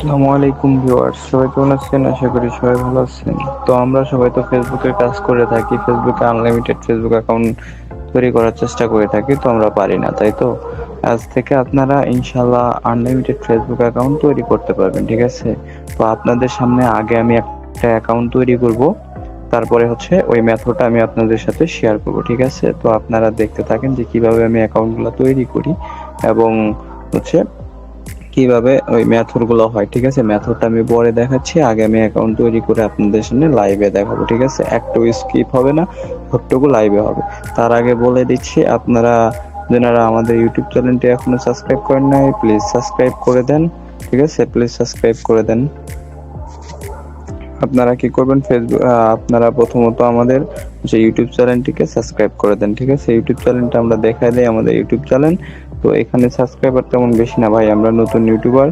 আসসালামু আলাইকুম ভিউয়ার্স, সবাই কেমন আছেন? আশা করি সবাই ভালো আছেন। তো আমরা সবাই তো ফেসবুকের কাজ করে থাকি, ফেসবুকে আনলিমিটেড ফেসবুক অ্যাকাউন্ট তৈরি করার চেষ্টা করে থাকি, তো আমরা পারি না, তাই তো? আজ থেকে আপনারা ইনশাল্লাহ আনলিমিটেড ফেসবুক অ্যাকাউন্ট তৈরি করতে পারবেন, ঠিক আছে? তো আপনাদের সামনে আগে আমি একটা অ্যাকাউন্ট তৈরি করব, তারপরে হচ্ছে ওই মেথডটা আমি আপনাদের সাথে শেয়ার করব, ঠিক আছে? তো আপনারা দেখতে থাকেন যে কিভাবে আমি অ্যাকাউন্টগুলো তৈরি করি এবং হচ্ছে কিভাবে ওই মেথড গুলো হয়, ঠিক আছে? মেথডটা আমি পরে দেখাচ্ছি, আগে আমি অ্যাকাউন্ট তৈরি করে আপনাদের সামনে লাইভে দেখাবো, ঠিক আছে? একটু স্কিপ হবে না, সবটুকু লাইভে হবে। তার আগে বলে দিচ্ছি, আপনারা যারা আমাদের ইউটিউব চ্যানেলটি এখনো সাবস্ক্রাইব করেন নাই, প্লিজ সাবস্ক্রাইব করে দেন, ঠিক আছে? প্লিজ সাবস্ক্রাইব করে দেন। আপনারা কি করবেন, ফেসবুক আপনারা প্রথমত আমাদের যে ইউটিউব চ্যানেলটিকে সাবস্ক্রাইব করে দেন, ঠিক আছে? ইউটিউব চ্যানেলটা আমরা দেখাই দেই, আমাদের ইউটিউব চ্যানেল। তো এখানে সাবস্ক্রাইবার তেমন বেশি না ভাই, আমরা নতুন ইউটিউবার,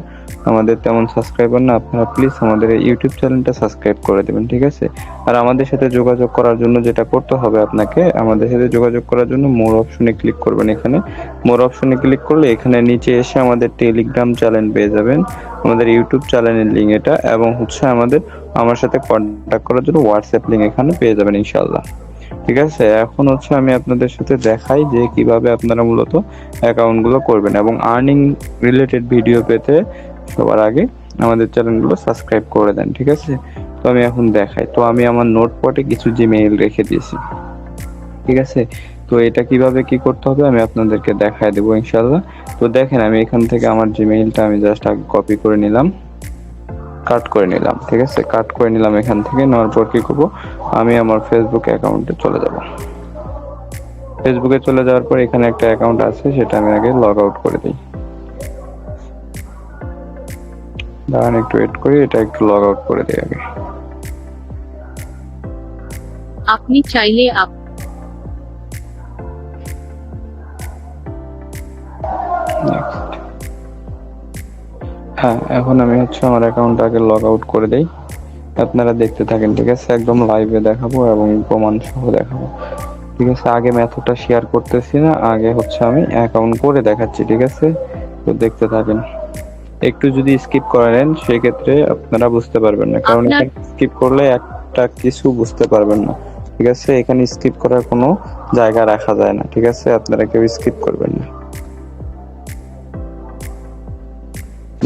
আমাদের তেমন সাবস্ক্রাইবার না। আপনারা প্লিজ আমাদের এই ইউটিউব চ্যানেলটা সাবস্ক্রাইব করে দেবেন, ঠিক আছে? আর আমাদের সাথে যোগাযোগ করার জন্য যেটা করতে হবে আপনাকে, আমাদের সাথে যোগাযোগ করার জন্য মোর অপশনে ক্লিক করবেন। এখানে মোর অপশনে ক্লিক করলে এখানে নিচে এসে আমাদের টেলিগ্রাম চ্যানেল পেয়ে যাবেন, আমাদের ইউটিউব চ্যানেলের লিঙ্ক এটা, এবং হচ্ছে আমার সাথে কন্ট্যাক্ট করার জন্য হোয়াটসঅ্যাপ লিঙ্ক এখানে পেয়ে যাবেন ইনশাআল্লাহ, ঠিক আছে? এখন হচ্ছে আমি আপনাদের সাথে দেখাই যে কিভাবে আপনারা মূলত অ্যাকাউন্টগুলো করবেন, এবং আর্নিং রিলেটেড ভিডিও পেতে সবার আগে আমাদের চ্যানেলগুলো সাবস্ক্রাইব করে দেন, ঠিক আছে? তো আমি এখন দেখাই। তো আমি আমার নোটপ্যাডে কিছু জিমেইল রেখে দিয়েছি, ঠিক আছে? তো এটা কিভাবে কি করতে হবে আমি আপনাদেরকে দেখায় দেবো ইনশাআল্লাহ। তো দেখেন, আমি এখান থেকে আমার জিমেইলটা আমি জাস্ট আগে কপি করে নিলাম, কাট করে নিলাম, ঠিক আছে? কাট করে নিলাম এখান থেকে। নেওয়ার পর কি করব, আমি আমার ফেসবুক অ্যাকাউন্টে চলে যাব। ফেসবুকে চলে যাওয়ার পর এখানে একটা অ্যাকাউন্ট আছে, সেটা আমি আগে লগ আউট করে দিই। দাঁড়ান একটু ওয়েট করি, এটা একটু লগ আউট করে দিই আগে। আপনি চাইলে হ্যাঁ, এখন আমি হচ্ছে আমার অ্যাকাউন্টটা আগে লগ আউট করে দেই। আপনারা দেখতে থাকেন, ঠিক আছে? একদম লাইভে দেখাবো এবং প্রমাণ সহ দেখাবো, ঠিক আছে? আগে মেথডটা শেয়ার করতেছি না, আগে হচ্ছে আমি অ্যাকাউন্ট করে দেখাচ্ছি, ঠিক আছে? তো দেখতে থাকেন। একটু যদি স্কিপ করেন সেক্ষেত্রে আপনারা বুঝতে পারবেন না, কারণ আপনার এখানে স্কিপ করলে একটা কিছু বুঝতে পারবেন না, ঠিক আছে? এখানে স্কিপ করার কোনো জায়গা রাখা যায় না, ঠিক আছে? আপনারা কেউ স্কিপ করবেন না।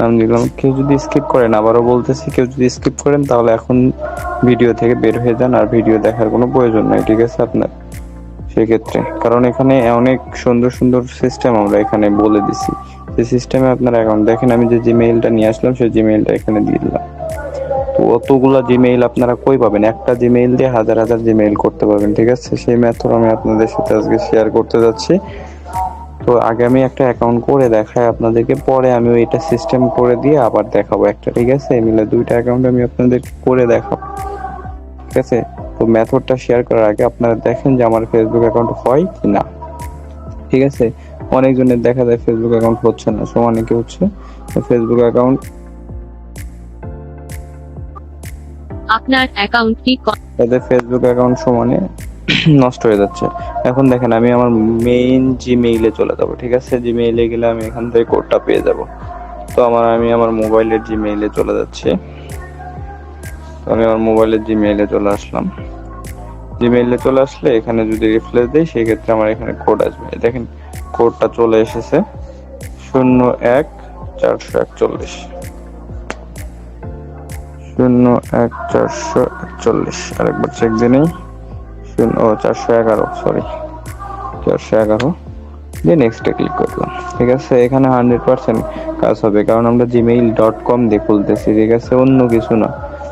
নাম দিলাম, কেউ যদি স্কিপ করেন, আবারও বলতেছি, কেউ যদি স্কিপ করেন তাহলে এখন ভিডিও থেকে বের হয়ে যান, আর ভিডিও দেখার কোনো প্রয়োজন নাই, ঠিক আছে আপনার সেক্ষেত্রে? কারণ এখানে অনেক সুন্দর সুন্দর সিস্টেম আমরা এখানে বলে দিছি, সেই সিস্টেমে আপনারা অ্যাকাউন্ট দেখেন। আমি যে জিমেইলটা নিয়ে আসলাম সেই জিমেইলটা এখানে দিয়ে দিলাম। তো অতগুলা জিমেইল আপনারা কই পাবেন? একটা জিমেইল দিয়ে হাজার হাজার জিমেইল করতে পারবেন, ঠিক আছে? সেই মেথড আমি আপনাদের সাথে আজকে শেয়ার করতে যাচ্ছি। তো আগে আমি একটা অ্যাকাউন্ট করে দেখাই আপনাদেরকে, পরে আমি ওইটা সিস্টেম করে দিয়ে আবার দেখাবো একটা, ঠিক আছে? মিলে দুইটা অ্যাকাউন্ট আমি আপনাদের করে দেখাবো, ঠিক আছে? তো মেথডটা শেয়ার করার আগে আপনারা দেখেন যে আমার ফেসবুক অ্যাকাউন্ট হয় কি না, ঠিক আছে? অনেকজনের দেখা যায় ফেসবুক অ্যাকাউন্ট হচ্ছে না, সমানে কি হচ্ছে ফেসবুক অ্যাকাউন্ট, আপনার অ্যাকাউন্টটি তাদের ফেসবুক অ্যাকাউন্ট সমানে নষ্ট হয়ে যাচ্ছে। এখন দেখেন, আমি আমার মেইন জিমেইলে চলে যাব, ঠিক আছে? জিমেইলে গেলে আমি এখান থেকে কোডটা পেয়ে যাব। তো আমি আমার মোবাইলের জিমেইলে চলে যাচ্ছি। তো আমি আমার মোবাইলের জিমেইলে চলে আসলাম। জিমেইলে চলে আসলে এখানে যদি রিফ্রেশ দেই সেক্ষেত্রে আমার এখানে কোড আসবে। দেখেন কোডটা চলে এসেছে, 01 441, 01 441। আরেকবার চেক দিয়ে নেই। 411, সরি 411 দিয়ে নেক্সটে ক্লিক করলাম, ঠিক আছে? এখানে 100% কাজ হবে, কারণ আমরা gmail.com দিয়ে খুলতেছি, ঠিক আছে? অন্য কিছু না।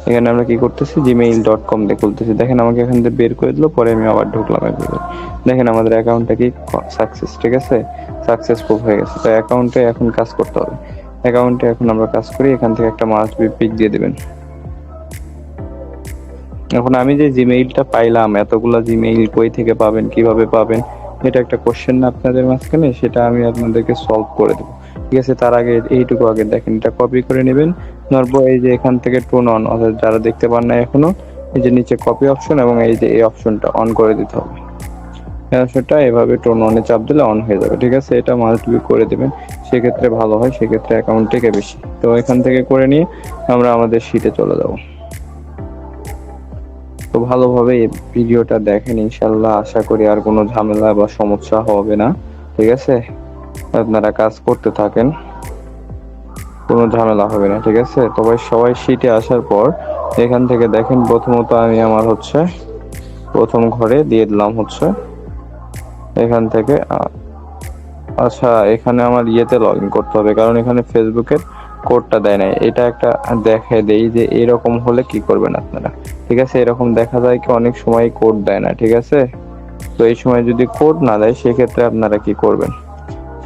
এখানে আমরা কি করতেছি, gmail.com দিয়ে খুলতেছি। দেখেন আমাকে এখান থেকে বের করে দিল, পরে আমি আবার ঢুকলাম একবার। দেখেন আমাদের অ্যাকাউন্টটা কি সাকসেস, ঠিক আছে? সাকসেসফুল হয়ে গেছে। তো অ্যাকাউন্টে এখন কাজ করতে হবে। অ্যাকাউন্টে এখন আমরা কাজ করি, এখান থেকে একটা মাস্ট বি পিক দিয়ে দিবেন। এখন আমি যে জিমেইলটা পাইলাম, এতগুলা জিমেইল কই থেকে পাবেন, কিভাবে পাবেন, এটা একটা কোশ্চেন না আপনাদের মাঝখানে? সেটা আমি আপনাদেরকে সলভ করে দেবো, ঠিক আছে? তার আগে এইটুকু আগে দেখেন, এটা কপি করে নেবেন। নরবো এই যে এখান থেকে টোন অন, অর্থাৎ যারা দেখতে পান না এখনো, এই যে নিচে কপি অপশন এবং এই যে এই অপশনটা অন করে দিতে হবে। এই অপশনটা এভাবে টোন অনে চাপ দিলে অন হয়ে যাবে, ঠিক আছে? এটা মাস্ট বি করে দেবেন, সেক্ষেত্রে ভালো হয়, সেক্ষেত্রে অ্যাকাউন্ট থেকে বেশি। তো এখান থেকে করে নিয়ে আমরা আমাদের শীটে চলে যাব। তো ভালোভাবে এই ভিডিওটা দেখেন, ইনশাল্লাহ আশা করি আর কোনো ঝামেলা বা সমস্যা হবে না। ঠিক আছে, আপনারা কাজ করতে থাকেন, কোনো ঝামেলা হবে না। ঠিক আছে, তবে সবাই শীটে আসার পর এখান থেকে দেখেন, প্রথমত আমি আমার হচ্ছে প্রথম ঘরে দিয়ে দিলাম হচ্ছে এখান থেকে আচ্ছা, এখানে আমার ইয়েতে লগ ইন করতে হবে, কারণ এখানে ফেসবুকের কোডটা দেয় নাই। এটা একটা দেখে দেই যে এরকম হলে কি করবেন আপনারা। ঠিক আছে, এরকম দেখা যায় কি অনেক সময় কোড দেয় না। ঠিক আছে, তো এই সময় যদি কোড না দেয় সেক্ষেত্রে আপনারা কি করবেন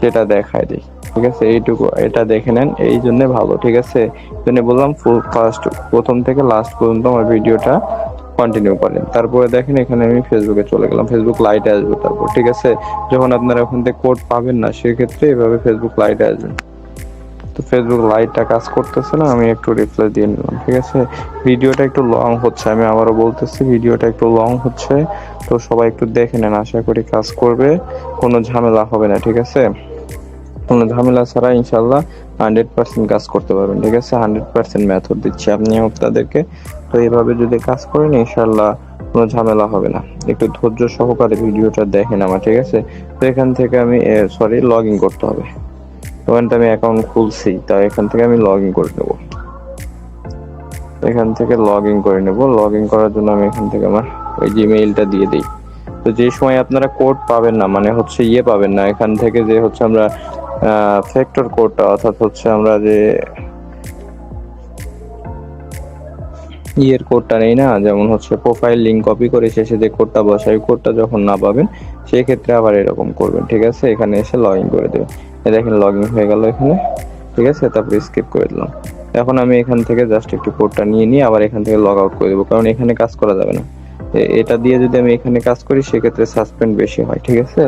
সেটা দেখায় দিই। ঠিক আছে, এইটুকু এটা দেখে নেন, এই জন্য ভালো। ঠিক আছে, জন্য বললাম প্রথম থেকে লাস্ট পর্যন্ত আমার ভিডিওটা কন্টিনিউ করেন। তারপরে দেখেন এখানে আমি ফেসবুকে চলে গেলাম, ফেসবুক লাইটে আসবো তারপর। ঠিক আছে, যখন আপনারা ওখান থেকে কোড পাবেন না সেক্ষেত্রে এভাবে ফেসবুক লাইটে আসবেন। তো ফেসবুক লাইটটা কাজ করতেছে না, আমি একটু রিপ্লাই দিয়ে নিলাম। ঠিক আছে, ভিডিওটা একটু লং হচ্ছে, আমি আবারও বলতেছি ভিডিওটা একটু লং হচ্ছে, তো সবাই একটু দেখে নেন, আশা করি কাজ করবে, কোনো ঝামেলা হবে না। ঠিক আছে, কোনো ঝামেলা ছাড়া ইনশাল্লাহ 100% কাজ করতে পারবেন। ঠিক আছে, 100% মেথড দিচ্ছি আপনি আপনাদেরকে। তো এইভাবে যদি কাজ করেন ইনশাল্লাহ কোনো ঝামেলা হবে না। একটু ধৈর্য সহকারে ভিডিওটা দেখেন আমার। ঠিক আছে, তো এখান থেকে আমি লগ ইন করতে হবে। ওখানটা আমি অ্যাকাউন্ট খুলছি, তাই এখান থেকে আমি লগ ইন করে নেব। এখান থেকে লগ ইন করে নেব। লগ ইন করার জন্য আমি এখান থেকে আমার ওই জিমেইলটা দিয়ে দিই। তো যে সময় আপনারা কোড পাবেন না, মানে হচ্ছে পাবেন না এখান থেকে, যে হচ্ছে আমরা ফ্যাক্টর কোডটা, অর্থাৎ হচ্ছে আমরা যে কোডটা নেই না, যেমন হচ্ছে প্রোফাইল লিংক কপি করে শেষে যে কোডটা বসাই, কোডটা যখন না পাবেন সেই ক্ষেত্রে আবার এরকম করবেন। ঠিক আছে, এখানে এসে লগ ইন করে দেবেন। দেখেন লগ ইন হয়ে গেল এখানে। ঠিক আছে, তারপরে স্কিপ করে দিলাম। এখন আমি এখান থেকে জাস্ট একটু কোডটা নিয়ে আবার এখান থেকে লগ আউট করে দেবো, কারণ এখানে কাজ করা যাবে না। এটা দিয়ে যদি আমি এখানে কাজ করি সেক্ষেত্রে সাসপেন্ড বেশি হয়। ঠিক আছে,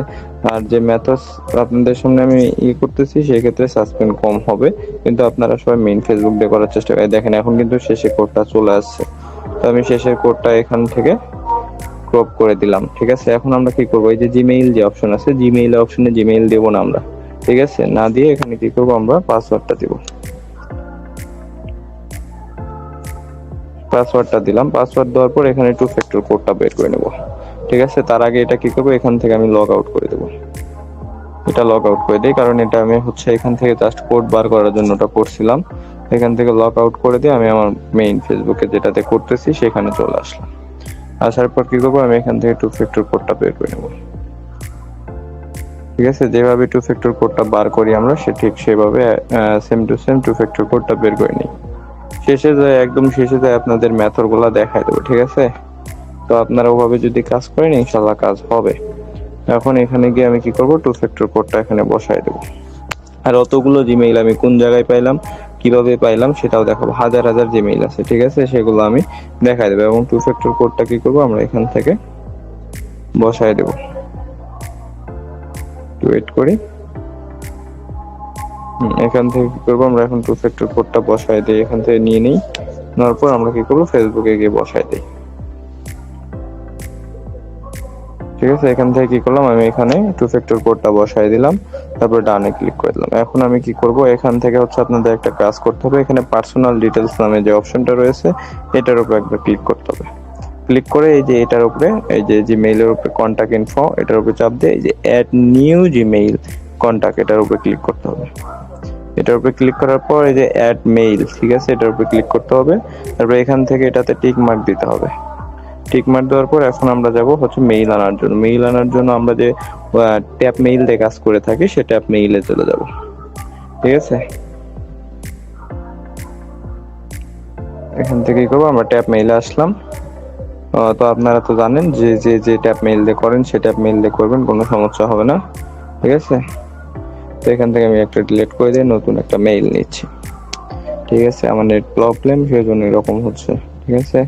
আর যে মেথডস আপনাদের সামনে আমি করতেছি সেক্ষেত্রে সাসপেন্ড কম হবে, কিন্তু আপনারা সবাই মেইন ফেসবুক দিয়ে করার চেষ্টা করেন। দেখেন এখন কিন্তু শেষে কোডটা চলে আসছে, তো আমি শেষের কোডটা এখান থেকে ক্রপ করে দিলাম। ঠিক আছে, এখন আমরা কি করবো, এই যে জিমেইল যে অপশন আছে, জিমেইল অপশনে জিমেইল দেবো না আমরা। ঠিক আছে, না দিয়ে এখানে কি করবো, আমরা পাসওয়ার্ডটা দিব। পাসওয়ার্ডটা দিলাম, পাসওয়ার্ড দেওয়ার পর এখানে টু ফ্যাক্টর কোডটা বের করে নেব। ঠিক আছে, তার আগে এটা কি করবো, এখান থেকে আমি লগ আউট করে দেবো। এটা লগ আউট করে দিই, কারণ এটা আমি হচ্ছে এখান থেকে জাস্ট কোড বার করার জন্য ওটা করছিলাম। এখান থেকে লগ আউট করে দিয়ে আমি আমার মেইন ফেসবুকে যেটাতে করতেছি সেখানে চলে আসলাম। আসার পর কি করবো, আমি এখান থেকে টু ফ্যাক্টর কোডটা বের করে নেব। ঠিক আছে, যেভাবে টু ফ্যাক্টর কোডটা বার করি আমরা, ঠিক সেভাবে same to same to factor কোডটা বের করে নিই। একদম শেষে যায় আপনাদের মেথড গুলা দেখাই দেবো। ঠিক আছে, তো আপনারা ওভাবে যদি কাজ করেন ইনশাল্লাহ কাজ হবে। এখন এখানে গিয়ে আমি কি করব, টু ফ্যাক্টর কোডটা এখানে বসাই দেবো। আর অতগুলো জিমেইল আমি কোন জায়গায় পাইলাম, কিভাবে পাইলাম সেটাও দেখাবো। হাজার হাজার জিমেইল আছে। ঠিক আছে, সেগুলো আমি দেখাই দেবো, এবং টু ফ্যাক্টর কোডটা কি করবো, আমরা এখান থেকে বসাই দেবো। ওয়েট করি, এখান থেকে কি করবো, আমরা এখন টু ফ্যাক্টর কোডটা বসাই দিই, এখান থেকে নিয়ে নিই। নেওয়ার পর আমরা কি করবো, ফেসবুকে গিয়ে বসাই দিই। ঠিক আছে, এখান থেকে কি করলাম, আমি এখানে টু ফ্যাক্টর কোডটা বসাই দিলাম, তারপর ডানে ক্লিক করে দিলাম। এখন আমি কি করব, এখান থেকে হচ্ছে আপনাদের একটা কাজ করতে হবে, এখানে পার্সোনাল ডিটেলস নামে যে অপশনটা রয়েছে এটার উপরে একবার ক্লিক করতে হবে। ক্লিক করে এই যে এটার উপরে, এই যে জিমেইলের উপরে কন্টাক্ট ইনফো, এটার উপরে চাপ দিয়ে এই যে অ্যাড নিউ জিমেইল কন্টাক্ট, এটার উপরে ক্লিক করতে হবে। এটার উপরে ক্লিক করার পর এই যে অ্যাড মেইল, ঠিক আছে, এটার উপরে ক্লিক করতে হবে। তারপর এখান থেকে এটাতে টিক মার্ক দিতে হবে। টিক মার্ক দেওয়ার পর এখন আমরা যাব হচ্ছে মেইল আনার জন্য। মেইল আনার জন্য আমরা যে ট্যাপ মেইল দিয়ে কাজ করে থাকি সে ট্যাপ মেইলে চলে যাব। ঠিক আছে, এখান থেকে কি করবো, আমরা ট্যাপ মেইলে আসলাম। তো আপনারা তো জানেন যে যে যে ট্যাপ মেইল দিয়ে করেন সে ট্যাপ মেইল দিয়ে করবেন, কোনো সমস্যা হবে না। ঠিক আছে, তো এখান থেকে আমি একটা ডিলিট করে দিয়ে নতুন একটা মেইল নিচ্ছি। ঠিক আছে, আমার নেট প্রবলেম সেই জন্য এরকম হচ্ছে। ঠিক আছে,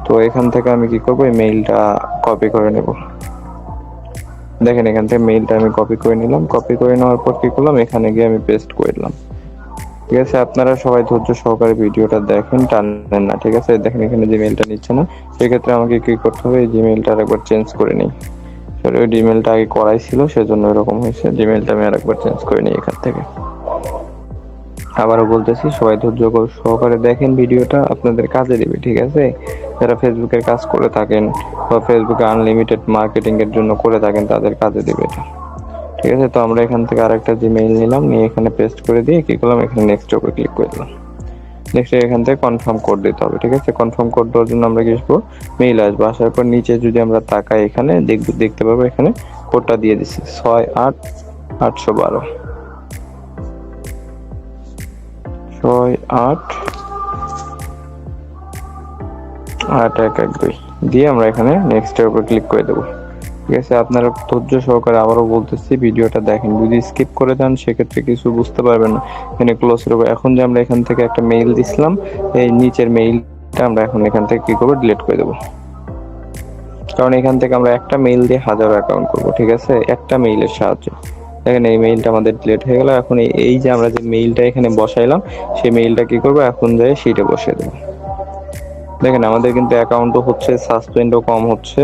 তো এখান থেকে আমি কি করবো, এই মেইলটা কপি করে নেব। দেখেন এখান থেকে মেইলটা আমি কপি করে নিলাম। কপি করে নেওয়ার পর কি করলাম, এখানে গিয়ে আমি পেস্ট করে দিলাম। ঠিক আছে, আপনারা সবাই ধৈর্য সহকারে ভিডিওটা দেখেন, টানেন না। ঠিক আছে, দেখেন এখানে জিমেইলটা নিচ্ছে না, সেক্ষেত্রে আমাকে কি করতে হবে, এই জিমেইলটা আরেকবার চেঞ্জ করে নিই। সরি, ওই জিমেইলটা আগে করাই ছিল সেজন্য এরকম হয়েছে। জিমেইলটা আমি আরেকবার চেঞ্জ করে নিই এখান থেকে। আবারও বলতেছি, সবাই ধৈর্য সহকারে দেখেন ভিডিওটা, আপনাদের কাজে দিবে, ঠিক আছে? যারা ফেসবুকের কাজ করে থাকেন বা ফেসবুকে আনলিমিটেড মার্কেটিং এর জন্য করে থাকেন, তাদের কাজে দিবে এটা, ঠিক আছে? তো আমরা এখান থেকে আরেকটা জিমেইল নিলাম, নিয়ে এখানে পেস্ট করে দিয়ে কি করলাম, এখানে নেক্সট উপরে ক্লিক করে দিলাম। নেক্সট এখান থেকে কনফার্ম কোড দিতে হবে, ঠিক আছে? কনফার্ম কোড দেওয়ার জন্য আমরা কি আসবো, মেইল আসবো, আসার পর নিচে যদি আমরা তাকাই এখানে দেখতে পাবো এখানে কোডটা দিয়ে দিচ্ছি 68812 68812 দিয়ে আমরা এখানে নেক্সট এর উপর ক্লিক করে দেবো, ঠিক আছে? আপনারা ধৈর্য সহকারে আবারও বলতেছি ভিডিওটা দেখেন, যদি স্কিপ করে দেন সেক্ষেত্রে কিছু বুঝতে পারবেন না। এখানে ক্লোজ করবো। এখন যে আমরা এখান থেকে একটা মেইল দিছিলাম, এই নিচের মেইলটা আমরা এখন এখান থেকে কি করবো, ডিলিট করে দেবো, কারণ এখান থেকে আমরা একটা মেইল দিয়ে হাজারো অ্যাকাউন্ট করবো, ঠিক আছে? একটা মেইলের সাহায্যে। দেখেন এই মেইলটা আমাদের ডিলিট হয়ে গেল। এখন এই যে আমরা যে মেইলটা এখানে বসাইলাম, সেই মেইলটা কি করবো, এখন যাই শিটে বসিয়ে দেবো। দেখেন আমাদের কিন্তু অ্যাকাউন্টও হচ্ছে, সাসপেন্ডও কম হচ্ছে,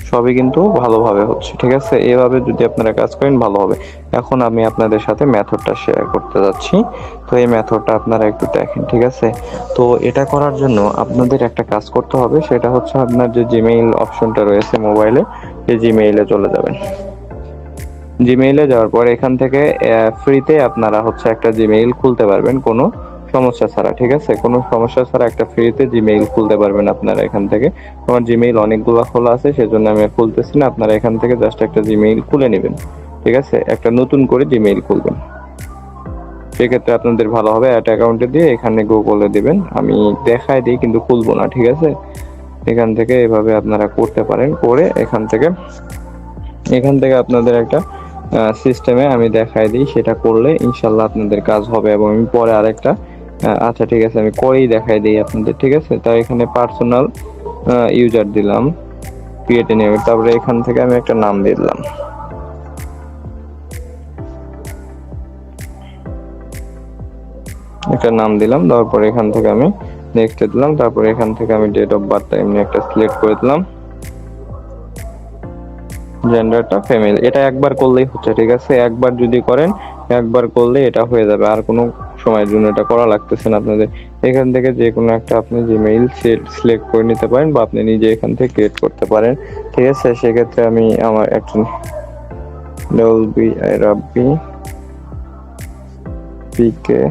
সবই কিন্তু ভালোভাবে হচ্ছে, ঠিক আছে? এভাবে যদি আপনারা কাজ করেন ভালো হবে। এখন আমি আপনাদের সাথে মেথডটা শেয়ার করতে যাচ্ছি। তো এই মেথডটা আপনারা একটু দেখেন, ঠিক আছে? তো এটা করার জন্য আপনাদের একটা কাজ করতে হবে, সেটা হচ্ছে আপনার যে জিমেইল অপশনটা রয়েছে মোবাইলে, এই জিমেইলে চলে যাবেন। জিমেইলে যাওয়ার পর এখান থেকে ফ্রিতে আপনারা হচ্ছে একটা জিমেইল খুলতে পারবেন কোনো সমস্যা ছাড়া, ঠিক আছে? কোনো সমস্যা ছাড়া একটা ফ্রিতে জিমেইল খুলতে পারবেন আপনারা এখান থেকে। আমার জিমেইল অনেকগুলো খোলা আছে, সেজন্য আমি আর খুলতেছি না। আপনারা এখান থেকে জাস্ট একটা জিমেইল খুলে নেবেন, ঠিক আছে? একটা নতুন করে জিমেইল খুলবেন, সেক্ষেত্রে আপনাদের ভালো হবে। অ্যাড অ্যাকাউন্টে দিয়ে এখানে গুগলে দিবেন, আমি দেখাই দিই কিন্তু খুলবো না, ঠিক আছে? এখান থেকে এভাবে আপনারা করতে পারেন। করে এখান থেকে আপনাদের একটা সিস্টেমে আমি দেখাই দিই, সেটা করলে ইনশাল্লাহ আপনাদের কাজ হবে। এবং আমি পরে আরেকটা আচ্ছা ঠিক আছে, আমি করেই দেখাই দিই আপনাদের, ঠিক আছে? তাই এখানে পার্সোনাল ইউজার দিলাম, ক্রিয়েট এ নেম, তারপরে এখান থেকে আমি একটা নাম দিয়ে দিলাম, তারপর এখান থেকে আমি নেক্সট দিলাম, তারপর এখান থেকে আমি ডেট অফ বার্থটা এমনি একটা সিলেক্ট করে দিলাম, জেন্ডারটা ফিমেল। এটা একবার করলেই হচ্ছে, ঠিক আছে? একবার যদি করেন, একবার করলে এটা হয়ে যাবে, আর কোনো সময়ের জন্য এটা করা লাগতেছে না আপনাদের। এখান থেকে যে কোনো একটা আপনি জিমেইল সিলেক্ট করে নিতে পারেন, বা আপনি নিজে এখান থেকে ক্রিয়েট করতে পারেন, ঠিক আছে? সেক্ষেত্রে আমি আমার একজন রাব্বি পিকে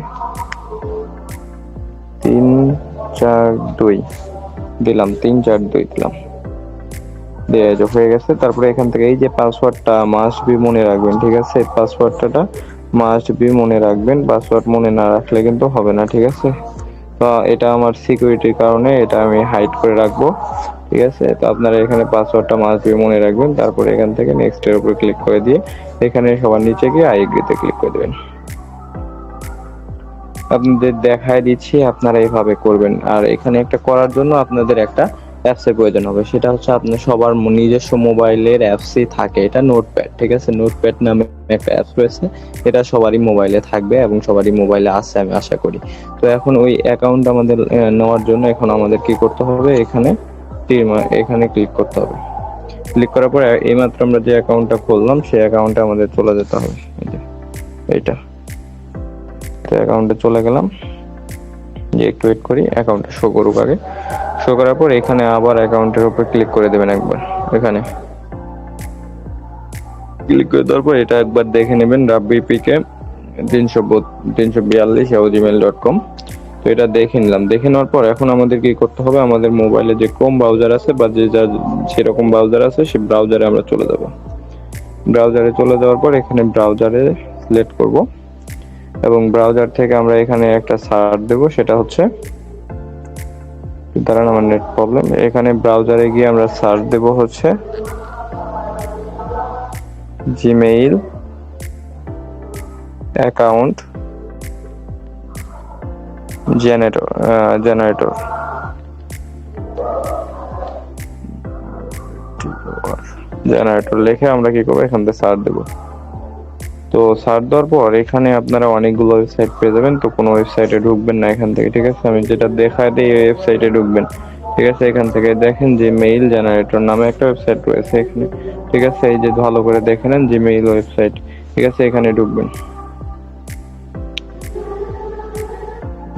342 দিলাম, 342 দিলাম, হয়ে গেছে। তারপরে এখান থেকে এই যে পাসওয়ার্ডটা মাস্ট বি মনে রাখবেন, ঠিক আছে? পাসওয়ার্ডটা মাস্ট বি মনে রাখবেন, পাসওয়ার্ড মনে না রাখলে কিন্তু হবে না, ঠিক আছে? তো এটা আমার সিকিউরিটির কারণে এটা আমি হাইড করে রাখবো, ঠিক আছে? তো আপনারা এখানে পাসওয়ার্ডটা মাস্ট বি মনে রাখবেন। তারপরে এখান থেকে নেক্সট এর উপর ক্লিক করে দিয়ে এখানে সবার নিচে গিয়ে আই এগ্রিতে ক্লিক করে দেবেন। আপনাদের দেখায় দিচ্ছি, আপনারা এইভাবে করবেন। আর এখানে একটা করার জন্য আপনাদের একটা অ্যাপসের প্রয়োজন হবে, সেটা হচ্ছে আপনার সবার নিজস্ব মোবাইলের অ্যাপসই থাকে, এটা নোটপ্যাড, ঠিক আছে? নোটপ্যাড নামে একটা অ্যাপস রয়েছে, এটা সবারই মোবাইলে থাকবে এবং সবারই মোবাইলে আছে আমি আশা করি। তো এখন ওই অ্যাকাউন্ট আমাদের নেওয়ার জন্য এখন আমাদের কি করতে হবে, এখানে ক্লিক করতে হবে। ক্লিক করার পর এইমাত্র আমরা যে অ্যাকাউন্টটা খুললাম সেই অ্যাকাউন্টে আমাদের চলে যেতে হবে, এইটা। তো অ্যাকাউন্টে চলে গেলাম, যে একটু ওয়েট করি, অ্যাকাউন্টটা শো করুক আগে। শো করার পর এখানে আবার অ্যাকাউন্টের উপর ক্লিক করে দেবেন একবার। এখানে ক্লিক করে দেওয়ার পর এটা একবার দেখে নেবেন, রাব্বিপিকে 342@gmail.com। তো এটা দেখে নিলাম। দেখে নেওয়ার পর এখন আমাদের কি করতে হবে, আমাদের মোবাইলে যে ক্রোম ব্রাউজার আছে বা যেরকম ব্রাউজার আছে সেই ব্রাউজারে আমরা চলে যাব। ব্রাউজারে চলে যাওয়ার পর এখানে ব্রাউজারে সিলেক্ট করব এবং ব্রাউজার থেকে আমরা এখানে একটা সার্চ দেব, সেটা হচ্ছে, দাঁড়ান আমার নেট প্রবলেম, এখানে ব্রাউজারে গিয়ে আমরা সার্চ দেব হচ্ছে জিমেইল অ্যাকাউন্ট জেনারেটর লিখে আমরা কি করবো, এখান থেকে সার্চ দেবো। তো সার্চ দেওয়ার পর এখানে আপনারা অনেকগুলো ওয়েবসাইট পেয়ে যাবেন, তো কোনো ওয়েবসাইটে ঢুকবেন না এখান থেকে, ঠিক আছে? আমি যেটা দেখাই দিই এই ওয়েবসাইটে ঢুকবেন, ঠিক আছে? এখান থেকে দেখেন যে মেইল জেনারেটর নামে একটা ওয়েবসাইট রয়েছে এখানে, ঠিক আছে? এই যে ভালো করে দেখে নেন, জিমেইল ওয়েবসাইট, ঠিক আছে? এখানে ঢুকবেন।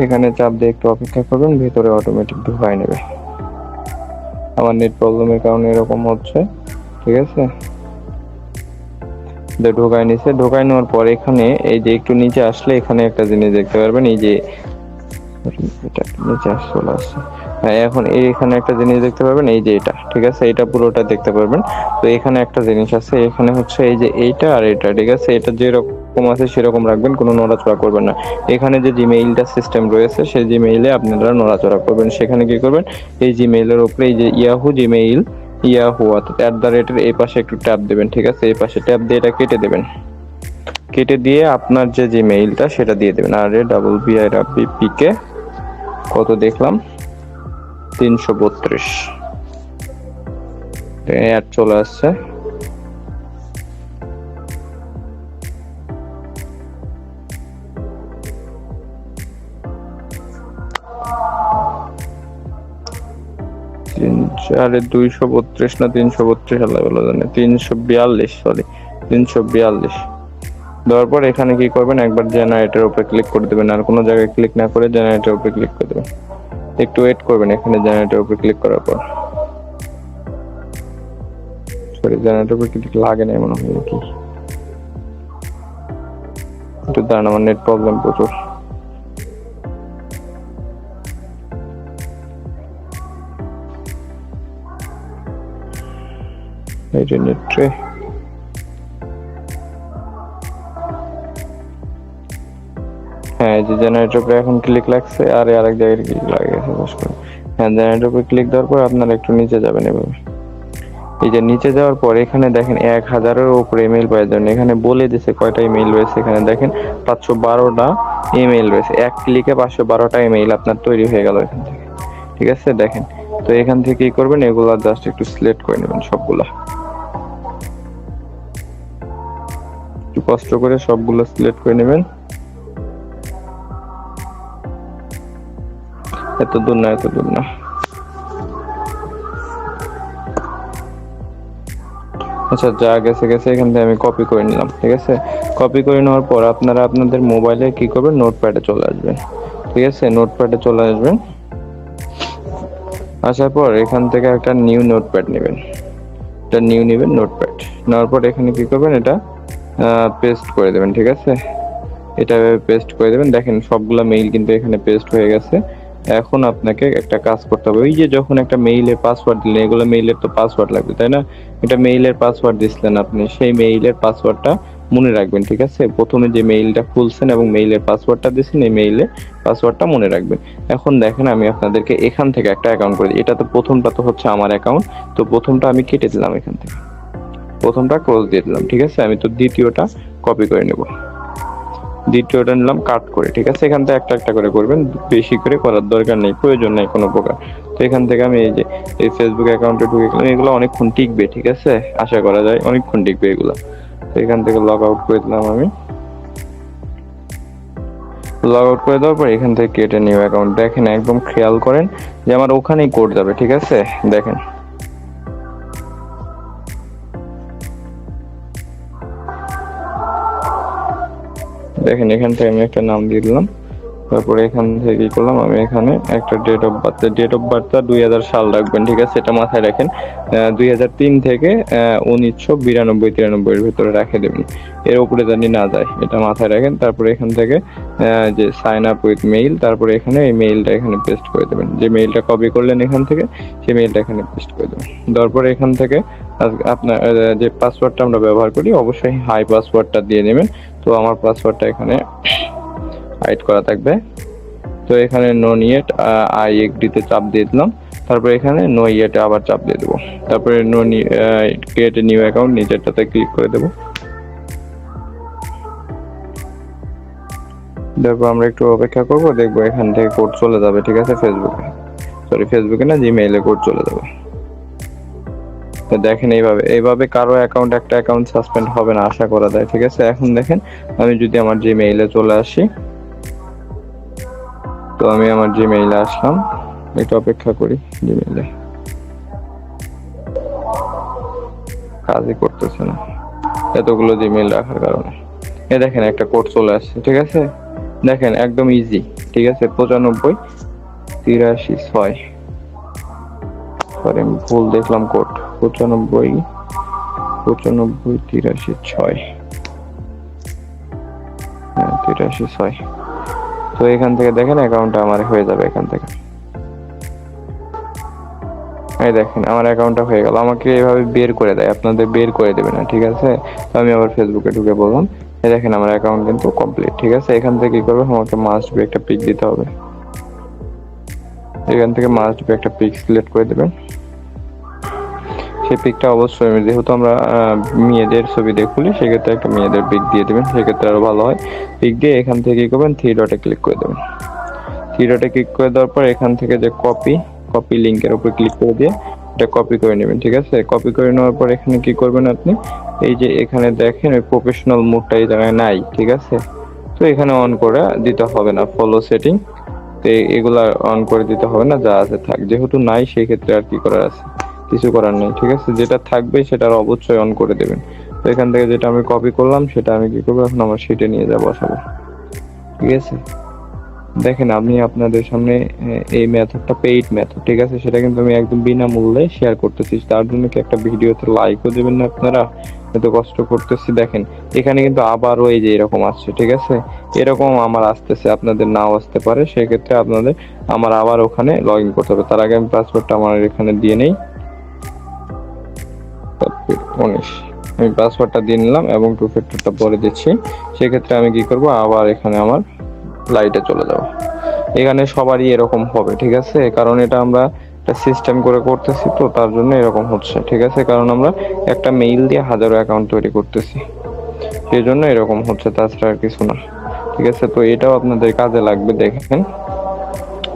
এখানে চাপ দিয়ে একটু অপেক্ষা করবেন, ভিতরে অটোমেটিক ঢুকাই নেবে। আমার নেট প্রবলেমের কারণে এরকম হচ্ছে, ঠিক আছে। ঢোকায় নিছে, ঢোকায় নেওয়ার পর এখানে এই যে একটু নিচে আসলে এখানে একটা জিনিস দেখতে পারবেন, এই যে এটা নিচে চলে আসছে। হ্যাঁ, এখন এখানে একটা জিনিস দেখতে পারবেন, এই যে এটা, ঠিক আছে, এটা পুরোটা দেখতে পারবেন। তো এখানে একটা জিনিস আছে, এখানে হচ্ছে এই যে এইটা আর এটা, ঠিক আছে, এটা যেরকম আছে সেরকম রাখবেন, কোনো নড়াচড়া করবেন না। এখানে যে জিমেইলটা সিস্টেম রয়েছে সেই জিমেইলে আপনারা নড়াচড়া করবেন। সেখানে কি করবেন, এই জিমেইলের উপরে এই যে ইয়াহু অর্থাৎ @এর এই পাশে একটু ট্যাপ দেবেন, ঠিক আছে, এই পাশে ট্যাপ দিয়ে এটা কেটে দেবেন। কেটে দিয়ে আপনার যে জিমেইলটা সেটা দিয়ে দেবেন। আর BIRABBPK কত দেখলাম 332 অ্যাড চলে আসছে। তিন চারে 232 না 332, আল্লাহ ভালো জানে, 342, সরি 342। দেওয়ার পর এখানে কি করবেন, একবার জেনারেটরের উপরে ক্লিক করে দেবেন, আর কোনো জায়গায় ক্লিক না করে জেনারেটরের উপরে ক্লিক করে দেবেন। একটু ওয়েট করবেন এখানে জেনারেটরের উপরে ক্লিক করার পর। সরি, জেনারেটরের উপরে ক্লিক লাগে না মনে হয়, কি একটু দাঁড়ান, আমার নেট প্রবলেম প্রচুর। এই যে নেটে হ্যাঁ, এই যে জেনারেটর উপরে এখন ক্লিক লাগছে, আর আরেক জায়গায় ক্লিক লাগে গেছে বস করে। হ্যাঁ, জেনারেটর উপরে ক্লিক দেওয়ার পর আপনারা একটু নিচে যাবেন এভাবে। এই যে নিচে যাওয়ার পর এখানে দেখেন 1000-এর উপরে ইমেল পাওয়া যাবেন। এখানে বলে দিছে কয়টা ইমেল রয়েছে, এখানে দেখেন 512টা ইমেল রয়েছে। এক ক্লিকে 512টা ইমেল আপনার তৈরি হয়ে গেল এখান থেকে, ঠিক আছে। দেখেন, তো এখান থেকে কি করবেন, এগুলা জাস্ট একটু সিলেক্ট করে নেবেন সবগুলা, একটু কষ্ট করে সবগুলো সিলেক্ট করে নেবেন। এত দূর না, এত দূর না। আচ্ছা, যা গেছে গেছে, এখান থেকে আমি কপি করে নিলাম, ঠিক আছে। কপি করে নেওয়ার পর আপনারা আপনাদের মোবাইলে কি করবেন, নোটপ্যাডে চলে আসবেন, ঠিক আছে। নোটপ্যাডে চলে আসবেন, আসার পর এখান থেকে একটা নিউ নোটপ্যাড নেবেন, এটা নিউ নেবেন নোটপ্যাড। নেওয়ার পর এখানে কি করবেন, এটা পেস্ট করে দেবেন, ঠিক আছে। এটা পেস্ট করে দেবেন। দেখেন সবগুলা মেইল কিন্তু এখানে পেস্ট হয়ে গেছে। এখন আপনাকে একটা কাজ করতে হবে, ওই যে যখন একটা মেইলের পাসওয়ার্ড দিলেন, এগুলো মেইলের তো পাসওয়ার্ড লাগবে, তাই না। এটা মেইলের পাসওয়ার্ড দিছিলেন আপনি, সেই মেইলের পাসওয়ার্ডটা মনে রাখবেন, ঠিক আছে। প্রথমে যে মেইলটা খুলছেন এবং মেইলের পাসওয়ার্ডটা দিয়েছেন, এই মেইলের পাসওয়ার্ডটা মনে রাখবেন। এখন দেখেন আমি আপনাদেরকে এখান থেকে একটা অ্যাকাউন্ট করে দিই। এটা তো প্রথমটা তো হচ্ছে আমার অ্যাকাউন্ট, তো প্রথমটা আমি কেটে দিলাম, এখান থেকে প্রথমটা ক্লোজ দিয়ে দিলাম, ঠিক আছে। আমি তো দ্বিতীয়টা কপি করে নেব, দ্বিতীয়টা নিলাম কাট করে, ঠিক আছে। এখান থেকে একটা একটা করে করবেন, বেশি করে করার দরকার নেই, প্রয়োজন নেই কোনো প্রকার। তো এখান থেকে আমি এই যে এই ফেসবুক অ্যাকাউন্টে ঢুকে গেলাম, এগুলো অনেকক্ষণ টিকবে, ঠিক আছে, আশা করা যায় অনেকক্ষণ টিকবে এগুলো। তো এখান থেকে লগ আউট করে দিলাম আমি। লগ আউট করে দেওয়ার পর এখান থেকে কেটে নিউ অ্যাকাউন্ট। দেখেন একদম খেয়াল করেন যে আমার ওখানেই কোড যাবে, ঠিক আছে। দেখেন দেখেন এখান থেকে আমি একটা নাম দিয়ে দিলাম। তারপরে এখান থেকে কি করলাম, আমি এখানে একটা ডেট অফ বার্থটা 2000 সাল রাখবেন, ঠিক আছে, এটা মাথায় রাখেন। 2003 থেকে 1992-93 এর ভিতরে রেখে দেবেন, এর উপরে জানি না যায়, এটা মাথায় রাখেন। তারপরে এখান থেকে যে সাইন আপ উইথ মেইল, তারপরে এখানে এই মেইলটা এখানে পেস্ট করে দেবেন, যে মেইলটা কপি করলেন এখান থেকে সেই মেইলটা এখানে পেস্ট করে দেবেন। দেওয়ার পরে এখান থেকে আপনার যে পাসওয়ার্ডটা আমরা ব্যবহার করি, অবশ্যই হাই পাসওয়ার্ডটা দিয়ে নেবেন। তো আমার পাসওয়ার্ডটা এখানে হাইড করা থাকবে। তো এখানে নো ইয়েট আই এগ্রিতে চাপ দিয়ে দিলাম। তারপর এখানে নো ইয়েটে আবার চাপ দিয়ে দেবো। তারপরে ক্রিয়েট নিউ অ্যাকাউন্ট, নিচেরটাতে ক্লিক করে দেবো। তারপর আমরা একটু অপেক্ষা করবো, দেখবো এখান থেকে কোড চলে যাবে, ঠিক আছে। ফেসবুকে না, জিমেইলে কোড চলে যাবে। তো দেখেন এইভাবে কারো একটা অ্যাকাউন্ট সাসপেন্ড হবে না, আশা করা যায়, ঠিক আছে। এখন দেখেন আমি যদি আমার জিমেইলে চলে আসি, তো আমি আমার জিমেইলে আসলাম, একটু অপেক্ষা করি। জিমেইলে কাজই করতেছে না, এতগুলো জিমেইল রাখার কারণে। দেখেন একটা কোড চলে আসছে, ঠিক আছে। দেখেন একদম ইজি, ঠিক আছে, 95 83 6। সরি আমি ভুল দেখলাম কোড, 95 93 6। হ্যাঁ 83 6। তো এখান থেকে দেখেন অ্যাকাউন্টটা আমার হয়ে যাবে। এখান থেকে এই দেখেন আমার অ্যাকাউন্টটা হয়ে গেল। আমাকে এভাবে বের করে দেয়, আপনাদের বের করে দেবে না, ঠিক আছে। তো আমি আবার ফেসবুকে ঢুকে বললাম, এই দেখেন আমার অ্যাকাউন্ট কিন্তু কমপ্লিট, ঠিক আছে। এখান থেকে কি করবে, আমাকে মাস্ট বি একটা পিক দিতে হবে। এখান থেকে মাস্ট বি একটা পিক সিলেক্ট করে দেবেন। সেই পিকটা অবশ্যই, যেহেতু আমরা মেয়েদের ছবি দেখুলি, সেক্ষেত্রে একটা মেয়েদের পিক দিয়ে দেবেন, সেক্ষেত্রে আরো ভালো হয়। পিক দিয়ে এখান থেকে কি করবেন, থ্রি ডটে ক্লিক করে দেবেন। থ্রি ডটে ক্লিক করে দেওয়ার পর এখান থেকে যে কপি লিংকের উপর ক্লিক করে দিয়ে এটা কপি করে নেবেন, ঠিক আছে। কপি করে নেওয়ার পর এখানে কি করবেন আপনি, এই যে এখানে দেখেন ওই প্রফেশনাল মোডটা এই জায়গায় নাই, ঠিক আছে। তো এখানে অন করে দিতে হবে না, ফলো সেটিং, তো এগুলা অন করে দিতে হবে না, যা আছে থাক। যেহেতু নাই সেই ক্ষেত্রে আর কি করার আছে, কিছু করার নেই, ঠিক আছে। যেটা থাকবে সেটা অবশ্যই অন করে দেবেন। তো এখান থেকে যেটা আমি কপি করলাম সেটা আমি কি করবো, এখন আমার শিটে নিয়ে যাবো, বসাবো, ঠিক আছে। দেখেন আমি আপনাদের সামনে এই মেথডটা পেইড মেথড, ঠিক আছে। সেটা কিন্তু আমি একদম বিনামূল্যে শেয়ার করতেছি। তার জন্য কি একটা ভিডিওতে লাইকও দেবেন না আপনারা, এত কষ্ট করতেছি। দেখেন এখানে কিন্তু আবারও এই যে এরকম আসছে, ঠিক আছে। এরকম আমার আসতেছে, আপনাদের নাও আসতে পারে। সেক্ষেত্রে আপনাদের আমার আবার ওখানে লগ ইন করতে হবে। তার আগে আমি পাসওয়ার্ডটা আমার এখানে দিয়ে নেই, 19। আমি পাসওয়ার্ডটা দিয়ে নিলাম এবং টু ফ্যাক্টরটা পরে দিচ্ছি। সেক্ষেত্রে আমি কি করব, আবার এখানে আমার লাইটে চলে যাব। এখানে সবারই এরকম হবে, ঠিক আছে, কারণ এটা আমরা একটা সিস্টেম করে করতেছি, তো তার জন্য এরকম হচ্ছে, ঠিক আছে। কারণ আমরা একটা মেইল দিয়ে হাজারো অ্যাকাউন্ট তৈরি করতেছি, সেই জন্য এরকম হচ্ছে, তাছাড়া আর কিছু না, ঠিক আছে। তো এটাও আপনাদের কাজে লাগবে, দেখেন।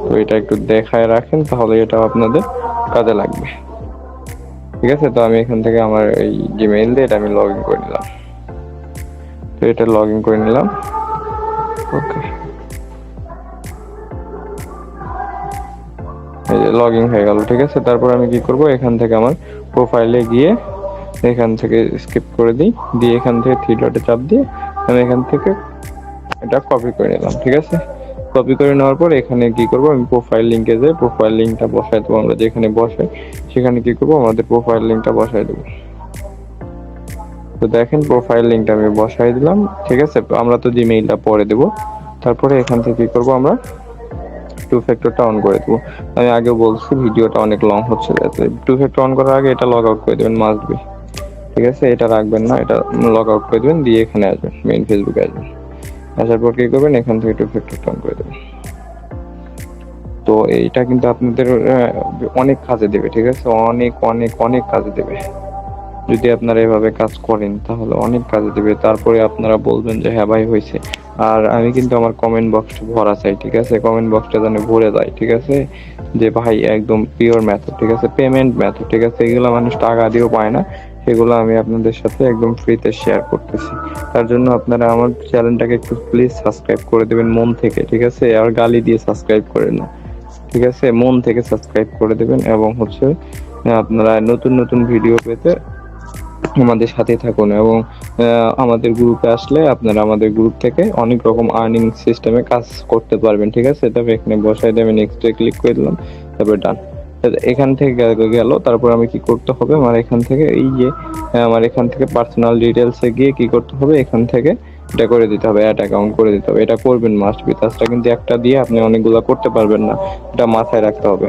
তো এটা একটু দেখায় রাখেন, তাহলে এটাও আপনাদের কাজে লাগবে, ঠিক আছে। তো আমি এখান থেকে আমার এই জিমেইল দিয়ে এটা আমি লগ ইন করে নিলাম। তো এটা লগ ইন করে নিলাম, ওকে। এই যে লগ ইন হয়ে গেল, ঠিক আছে। তারপর আমি কি করব, এখান থেকে আমার প্রোফাইলে গিয়ে এখান থেকে স্কিপ করে দিই, দিয়ে এখান থেকে থ্রি ডটে চাপ দিয়ে আমি এখান থেকে এটা কপি করে নিলাম, ঠিক আছে। কপি করে নেওয়ার পর এখানে কি করব, আমি প্রোফাইল লিংকে যাই, প্রোফাইল লিংকটা বসাই দেবো। আমরা যেখানে বসাই সেখানে কি করব, আমাদের প্রোফাইল লিংকটা বসাই দেবো। তো দেখেন প্রোফাইল লিংকটা আমি বসাই দিলাম, ঠিক আছে। আমরা তো জিমেইলটা পরে দেবো। তারপরে এখান থেকে কি করব, আমরা টু ফ্যাক্টরটা অন করে দেবো। আমি আগে বলছি ভিডিওটা অনেক লং হচ্ছে, টু ফ্যাক্টর অন করার আগে এটা লগ আউট করে দেবেন, মাস্ট বি, ঠিক আছে। এটা রাখবেন না, এটা লগ আউট করে দেবেন, দিয়ে এখানে আসবেন, মেইন ফেসবুকে আসবেন। আসার পর কি করবেন, এখান থেকে টু ফ্যাক্টর অন করে দেবেন। তো এইটা কিন্তু আপনাদের অনেক কাজে দেবে, ঠিক আছে। অনেক অনেক অনেক কাজে দেবে। যদি আপনারা এভাবে কাজ করেন তাহলে অনেক কাজে দেবে। তারপরে আপনারা বলবেন যে হ্যাঁ ভাই হয়েছে। আর আমি কিন্তু আমার কমেন্ট বক্সটা ভরা চাই, ঠিক আছে। কমেন্ট বক্সটা যেন ভরে যায়, ঠিক আছে, যে ভাই একদম পিওর মেথড, ঠিক আছে, পেমেন্ট মেথড, ঠিক আছে। এগুলো মানুষ টাকা দিয়েও পায় না, সেগুলো আমি আপনাদের সাথে একদম ফ্রিতে শেয়ার করতেছি। তার জন্য আপনারা আমার চ্যানেলটাকে একটু প্লিজ সাবস্ক্রাইব করে দেবেন মন থেকে, ঠিক আছে। আর গালি দিয়ে সাবস্ক্রাইব করেন না, ঠিক আছে, মন থেকে সাবস্ক্রাইব করে দেবেন। এবং হচ্ছে আপনারা নতুন নতুন ভিডিও পেতে আমাদের সাথে থাকুন। এবং আমাদের গ্রুপে আসলে আপনারা আমাদের গ্রুপ থেকে অনেক রকম আর্নিং সিস্টেমে কাজ করতে পারবেন, ঠিক আছে। তবে এখানে বসাই দেবেন, নেক্সট এ ক্লিক করে দিলাম, তারপর ডান। এখান থেকে গেল। তারপর আমি কি করতে হবে, আমার এখান থেকে এই যে আমার এখান থেকে পার্সোনাল ডিটেলসে গিয়ে কি করতে হবে, এখান থেকে এটা করে দিতে হবে, অ্যাড অ্যাকাউন্ট করে দিতে হবে। এটা করবেন মাস্ট বি, তাছাড়া কিন্তু একটা দিয়ে আপনি অনেকগুলো করতে পারবেন না, এটা মাথায় রাখতে হবে।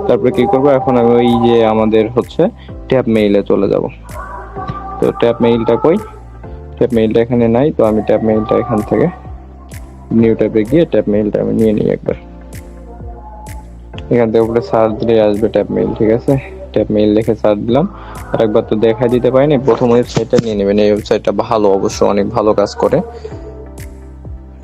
তারপরে কি করবো, এখন আমি ওই যে আমাদের হচ্ছে ট্যাব মেইলে চলে যাব। তো ট্যাব মেইলটা কই, ট্যাব মেইলটা এখানে নাই। তো আমি ট্যাব মেইলটা এখান থেকে নিউ ট্যাবে গিয়ে ট্যাব মেইলটা আমি নিয়ে নিই একবার। এখান থেকে উপরে সার্চ দিলে আসবে ট্যাব মেইল, ঠিক আছে। ট্যাব মেইল লিখে সার্চ দিলাম। আর একবার তো দেখাই দিতে পারিনি, প্রথম ওয়েবসাইটটা নিয়ে নেবেন। এই ওয়েবসাইটটা ভালো, অবশ্য অনেক ভালো কাজ করে।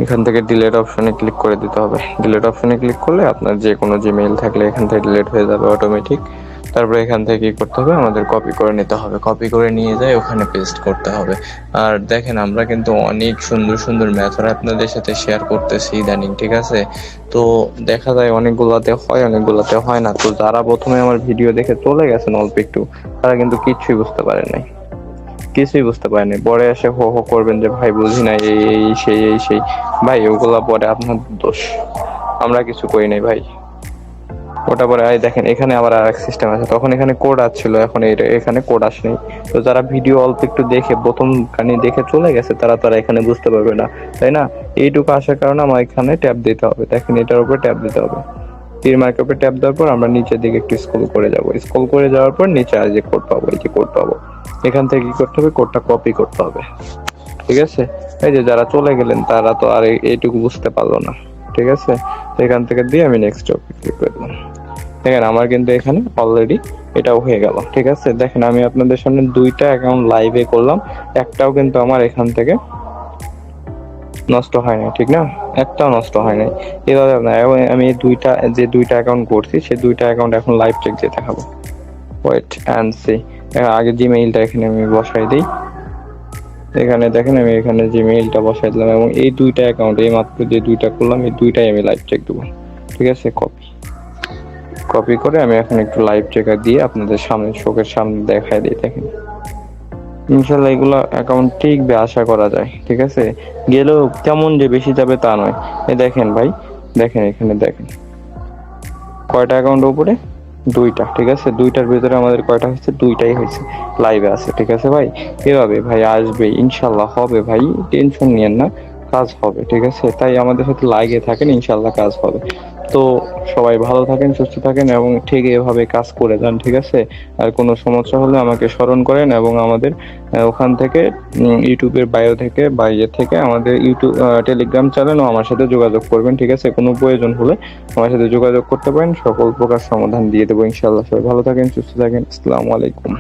এখান থেকে ডিলিট অপশনে ক্লিক করে দিতে হবে। ডিলিট অপশনে ক্লিক করলে আপনার যে কোনো জিমেইল থাকলে এখান থেকে ডিলিট হয়ে যাবে অটোমেটিক। তারপরে এখান থেকে কি করতে হবে, আমাদের কপি করে নিতে হবে। কপি করে নিয়ে যাই ওখানে পেস্ট করতে হবে। আর দেখেন আমরা কিন্তু অনেক সুন্দর সুন্দর মেথড আপনাদের সাথে শেয়ার করতেছি ইদানিং, ঠিক আছে। তো দেখা যায় অনেকগুলাতে হয়, অনেকগুলাতে হয় না। তো যারা প্রথমে আমার ভিডিও দেখে চলে গেছেন অল্প একটু, তারা কিন্তু কিচ্ছুই বুঝতে পারেন নাই। কিছুই বুঝতে পারেনি, পরে এসে হো হো করবেন যে ভাই বুঝি নাই, এই সেই। ভাই ওগুলা পরে আপনার দোষ, আমরা কিছু করি নাই ভাই। ওটা পরে দেখেন এখানে আবার আর এক সিস্টেম আছে, তখন এখানে কোড আসছিল, এখন এখানে কোড আসেনি। তো যারা ভিডিও অল্প একটু দেখে প্রথম কানি দেখে চলে গেছে, তারা এখানে বুঝতে পারবে না, তাই না? এইটুকু আসার কারণে আমার এখানে ট্যাপ দিতে হবে, দেখেন এটার উপর ট্যাপ দিতে হবে। তীর মার্কের উপর ট্যাপ দেওয়ার পর আমরা নিচের দিকে একটু স্ক্রল করে যাব, স্ক্রল করে যাওয়ার পর নিচে আর যে কোড পাবো, এই যে কোড পাবো, এখান থেকে কি করতে হবে, কোডটা কপি করতে হবে, ঠিক আছে? এই যে যারা চলে গেলেন তারা তো আর এইটুকু বুঝতে পারলো না, ঠিক আছে? তো এখান থেকে দিয়ে আমি নেক্সট ক্লিক করে দিলাম। দেখেন আমার কিন্তু এখানে অলরেডি এটাও হয়ে গেল, ঠিক আছে? দেখেন আমি আপনাদের সামনে 2টা অ্যাকাউন্ট লাইভে করলাম, একটাও কিন্তু আমার এখান থেকে নষ্ট হয় না, ঠিক না? একটাও নষ্ট হয় নাই। এভাবে আমি দুইটা অ্যাকাউন্ট করছি, সেই 2টা অ্যাকাউন্ট এখন লাইভ চেক দিয়ে দেখাবো। Wait and see. আগে জিমেইলটা এখানে আমি বসাই দিই। এখানে দেখেন আমি এখানে জিমেইলটা বসাই দিলাম, এবং এই 2টা অ্যাকাউন্ট এই মাত্র যে 2টা করলাম, এই 2টাই আমি লাইভ চেক দেবো, ঠিক আছে? কপি করে আমি এখন একটু লাইভ চেকার দিয়ে আপনাদের সামনে চোখের সামনে দেখাই দিই। দেখেন ইনশাল্লাহ এগুলো অ্যাকাউন্ট টিকবে আশা করা যায়, ঠিক আছে? গেলেও তেমন যে বেশি যাবে তা নয়। এই দেখেন ভাই, দেখেন এখানে দেখেন কয়টা অ্যাকাউন্ট উপরে, 2টা, ঠিক আছে? 2টার ভিতরে আমাদের কয়টা হয়েছে, 2টাই হয়েছে, লাইভে আছে, ঠিক আছে ভাই? এভাবে ভাই আসবে, ইনশাল্লাহ হবে ভাই, টেনশন নিয়েন না, কাজ হবে, ঠিক আছে? তাই আমাদের সাথে লাগিয়ে থাকেন, ইনশাল্লাহ কাজ হবে। তো সবাই ভালো থাকেন, সুস্থ থাকেন, এবং ঠিক এভাবে কাজ করে যান, ঠিক আছে? আর কোনো সমস্যা হলে আমাকে স্মরণ করেন, এবং আমাদের ওখান থেকে ইউটিউবের বায়ো থেকে বা ইয়ে থেকে আমাদের ইউটিউব টেলিগ্রাম চ্যানেল ও আমার সাথে যোগাযোগ করবেন, ঠিক আছে? কোনো প্রয়োজন হলে আমার সাথে যোগাযোগ করতে পারেন, সকল প্রকার সমাধান দিয়ে দেবো ইনশাআল্লাহ। সবাই ভালো থাকেন, সুস্থ থাকেন, আসসালামু আলাইকুম।